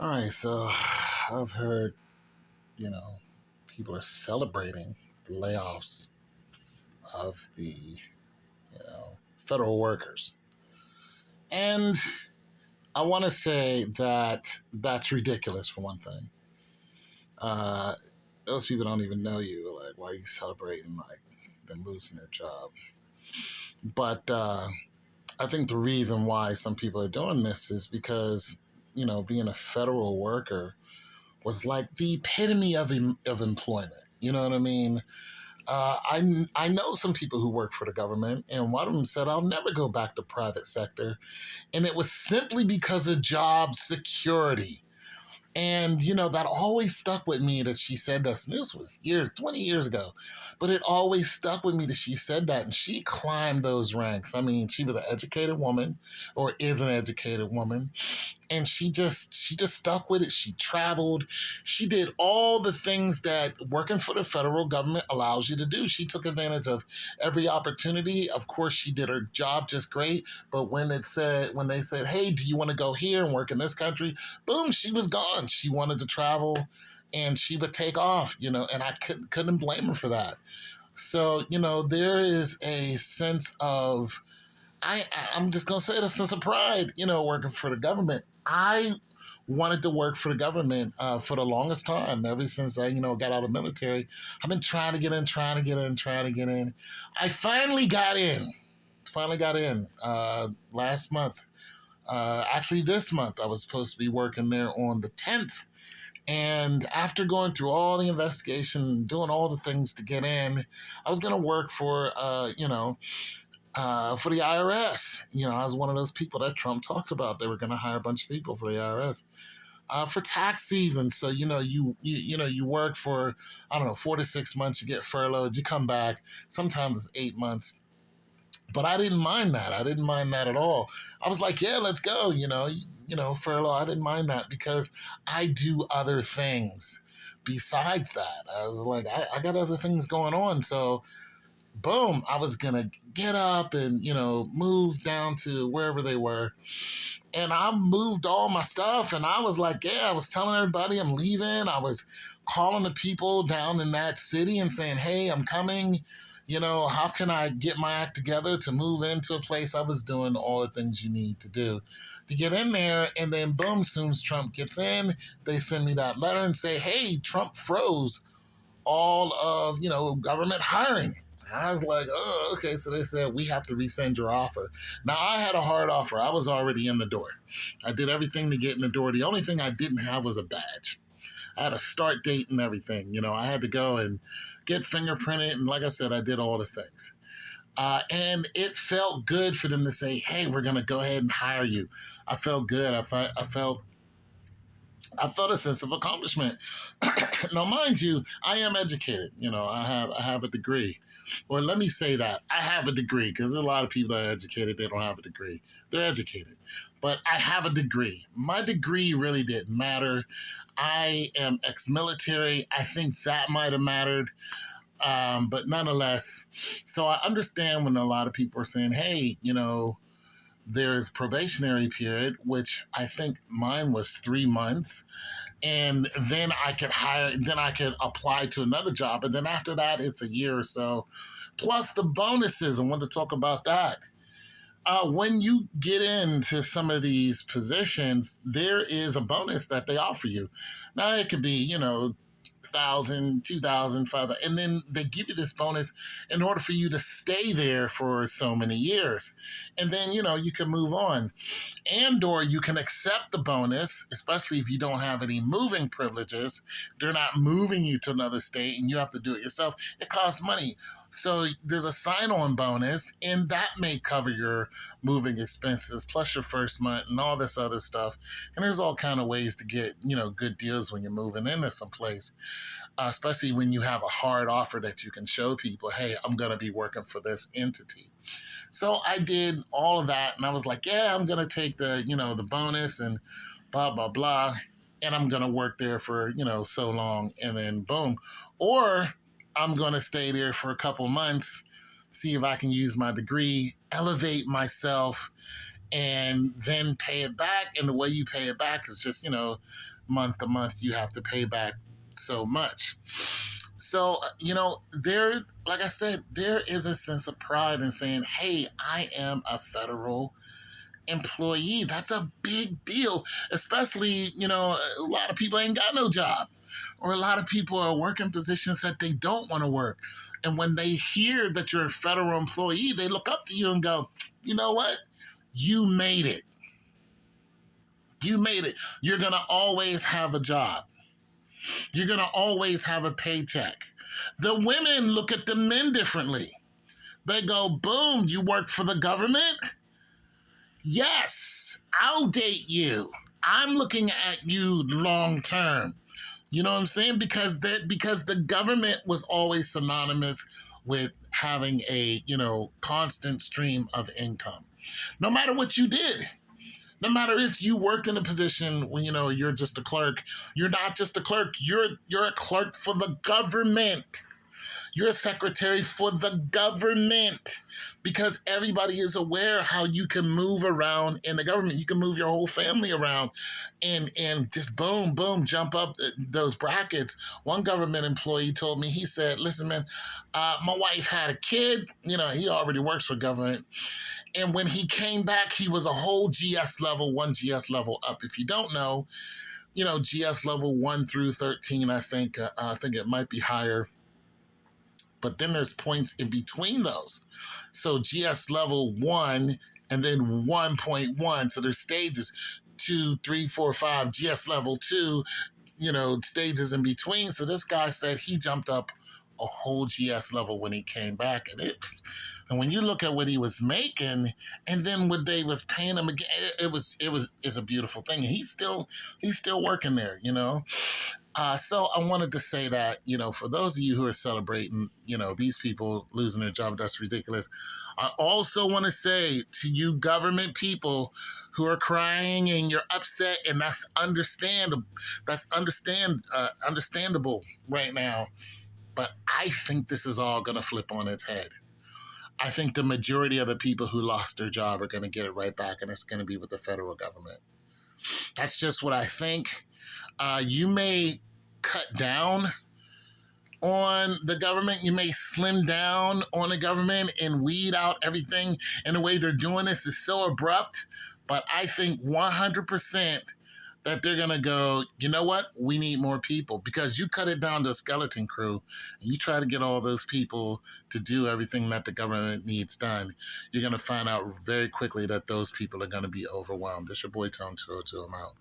All right, so I've heard, you know, people are celebrating the layoffs of the federal workers. And I want to say that that's ridiculous for one thing. Uh, those people don't even know you. Like, why are you celebrating like them losing their job? But I think the reason why some people are doing this is because, being a federal worker was like the epitome of employment. You know what I mean? I know some people who work for the government, and one of them said, "I'll never go back to private sector," and it was simply because of job security. And, that always stuck with me that she said this. And this was 20 years ago. But it always stuck with me that she said that. And she climbed those ranks. I mean, she was an educated woman, or is an educated woman, and she just stuck with it. She traveled. She did all the things that working for the federal government allows you to do. She took advantage of every opportunity. Of course, she did her job just great. But when they said, "Hey, do you want to go here and work in this country?" Boom, she was gone. She wanted to travel, and she would take off. And I couldn't blame her for that. So, there is a sense of I'm just gonna say it, a sense of pride, working for the government. I wanted to work for the government for the longest time, ever since I, got out of the military. I've been trying to get in, trying to get in, trying to get in. I finally got in. Finally got in last month. Actually, this month I was supposed to be working there on the 10th. And after going through all the investigation, doing all the things to get in, I was going to work for the IRS. I was one of those people that Trump talked about. They were going to hire a bunch of people for the IRS for tax season. So you work for, I don't know, 4 to 6 months. You get furloughed. You come back. Sometimes it's 8 months. But I didn't mind that. I didn't mind that at all. I was like, yeah, let's go. Furlough. I didn't mind that because I do other things besides that. I was like, I got other things going on. So boom, I was gonna get up and move down to wherever they were, and I moved all my stuff. And I was like, yeah, I was telling everybody I'm leaving. I was calling the people down in that city and saying, hey, I'm coming. How can I get my act together to move into a place? I was doing all the things you need to do to get in there. And then boom, as soon as Trump gets in, they send me that letter and say, hey, Trump froze all of government hiring. I was like, oh, okay. So they said, we have to resend your offer. Now, I had a hard offer. I was already in the door. I did everything to get in the door. The only thing I didn't have was a badge. I had a start date and everything. I had to go and get fingerprinted. And like I said, I did all the things. And it felt good for them to say, hey, we're going to go ahead and hire you. I felt good. I felt a sense of accomplishment. Now, mind you, I am educated. I have a degree. Or let me say that I have a degree, because there are a lot of people that are educated, they don't have a degree. They're educated. But I have a degree. My degree really didn't matter. I am ex-military. I think that might have mattered. But nonetheless, so I understand when a lot of people are saying, hey, there's probationary period, which I think mine was 3 months. And then I could apply to another job. And then after that, it's a year or so. Plus the bonuses. I want to talk about that. When you get into some of these positions, there is a bonus that they offer you. Now, it could be, 1,000, 2,000, 5,000, and then they give you this bonus in order for you to stay there for so many years. And then, you can move on. And or you can accept the bonus, especially if you don't have any moving privileges. They're not moving you to another state and you have to do it yourself. It costs money. So there's a sign-on bonus, and that may cover your moving expenses plus your first month and all this other stuff. And there's all kind of ways to get, good deals when you're moving into some place, especially when you have a hard offer that you can show people, hey, I'm going to be working for this entity. So I did all of that, and I was like, yeah, I'm going to take the bonus and blah, blah, blah, and I'm going to work there for, so long, and then boom. Or I'm going to stay there for a couple months, see if I can use my degree, elevate myself, and then pay it back. And the way you pay it back is just, month to month, you have to pay back so much. So, like I said, there is a sense of pride in saying, hey, I am a federal employee. That's a big deal, especially, a lot of people ain't got no job, or a lot of people are working positions that they don't want to work. And when they hear that you're a federal employee, they look up to you and go, you know what? You made it. You made it. You're going to always have a job. You're going to always have a paycheck. The women look at the men differently. They go, boom, you work for the government? Yes, I'll date you. I'm looking at you long term. You know what I'm saying? Because the government was always synonymous with having a, constant stream of income. No matter what you did. No matter if you worked in a position when, you're just a clerk, you're not just a clerk, you're a clerk for the government. You're a secretary for the government, because everybody is aware how you can move around in the government. You can move your whole family around and just boom, boom, jump up those brackets. One government employee told me, he said, listen, man, my wife had a kid. He already works for government. And when he came back, he was a whole GS level, one GS level up. If you don't know, GS level 1 through 13, I think it might be higher. But then there's points in between those. So GS level 1 and then 1.1. So there's stages 2, 3, 4, 5, GS level 2, stages in between. So this guy said he jumped up a whole GS level when he came back. And when you look at what he was making and then what they was paying him again, it's a beautiful thing. He's still working there, So I wanted to say that, for those of you who are celebrating, these people losing their job, that's ridiculous. I also want to say to you government people who are crying and you're upset, and that's understandable. That's understandable right now. But I think this is all going to flip on its head. I think the majority of the people who lost their job are going to get it right back, and it's going to be with the federal government. That's just what I think. You may cut down on the government. You may slim down on the government and weed out everything. And the way they're doing this is so abrupt. But I think 100% that they're going to go, you know what? We need more people, because you cut it down to a skeleton crew and you try to get all those people to do everything that the government needs done. You're going to find out very quickly that those people are going to be overwhelmed. It's your boy Tone 202. I'm out.